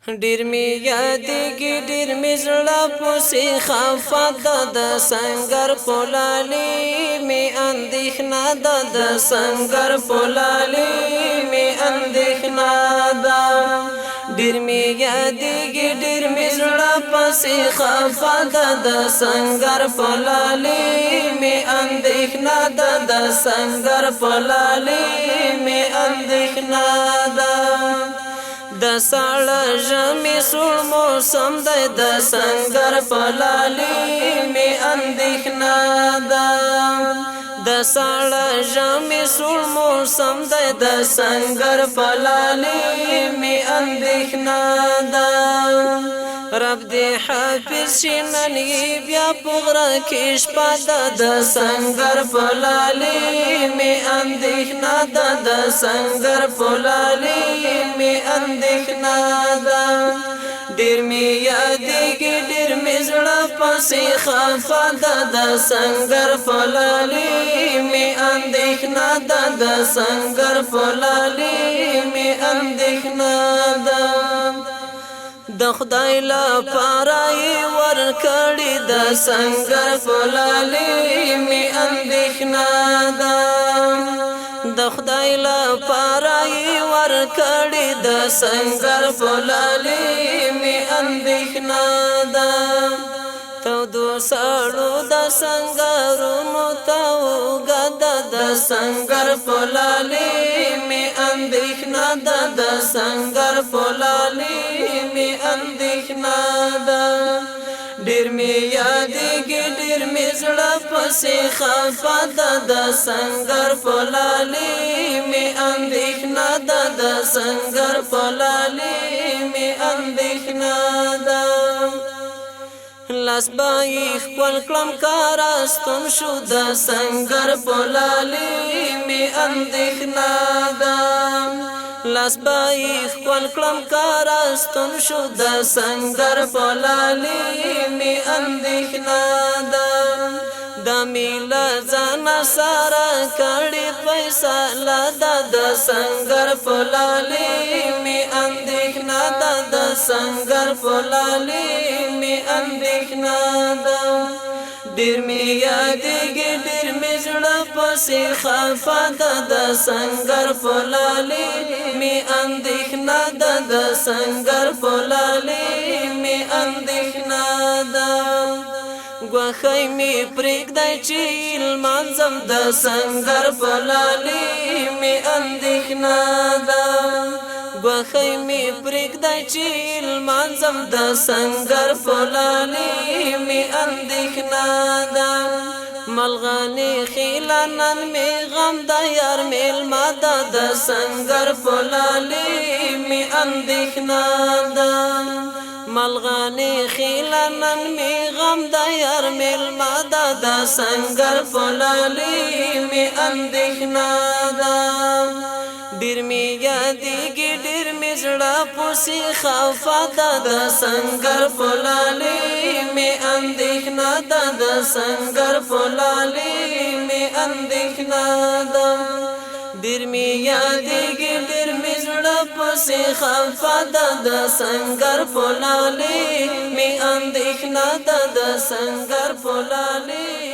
ډیر می یادېږي ډیر می زړه پسې خفه ده د سنګر پولالي می اندېښنه ده د سنګر پولالي می اندېښنه ده ډیر می یادېږي ډیر می زړه پسې خفه ده د سنګر پولالي می اندېښنه ده د سنګر پولالي می اندېښنه ده د ساړه ژمي سوړ موسم دی د سنګر پولالي می اندېښنه ده د ساړه ژمي سوړ موسم دی د سنګر پولالي می اندېښنه ده رب دې حافظ شي نن یې بیا په غره کې شپه ده د سنګر پولالي می اندېښنه ده د سنګر پولالي می اندېښنه ده ډیر می یادېږي ډیر می زړه پسې خفه ده د سنګر پولالي می اندېښنه ده د سنګر پولالي می اندېښنه ده د خدای لپاره یې ورکړې د سنګر پولالي می اندېښنه ده د خدای لپاره یې ورکړې د سنګر پولالي می اندېښنه ده تودو سړو د سنګرونو ته اوږده د سنګر پولالي می اندېښنه ده د سنګر پولالي می اندېښنه ده ډیر می یادېږي ډیر می زړه پسې خفه ده د سنګر پولالي می اندېښنه ده د سنګر پولالي می اندېښنه ده لاس بای خپل کلم کارستون شو د سنګر پولالي می اندېښنه ده لاس بای خپل کلم کارستون شو د سنګر پولالي می اندېښنه ده د میله ځان سره کړي فیصله ده د سنګر پولالي می اندېښنه ده د سنګر پولالي می اندېښنه ده ډیر می یادېږي ډیر می زړه پسې خفه ده د سنګر پولالي می اندېښنه ده د سنګر پولالي می اندېښنه ده ګوښی می پرېږدی چې لمانځم د سنګر پولالي می اندېښنه ده ګوښی می پرېږدی چې لمانځم د سنګر پولالي می اندېښنه ده ملغني خیله نن می غم د یار میلمه ده د سنګر پولالي می اندېښنه ده ملغني خیله نن می غم د یار میلمه ده د سنګر پولالي می اندېښنه ده ډیر می یادېږي ډیر می زړه پسې خفه ده د سنګر پولالي می اندېښنه ده د سنګر پولالي می اندېښنه ده ډیر می یادېږي ډیر می زړه پسې خفه ده د سنګر پولالي می اندېښنه ده د سنګر پولالي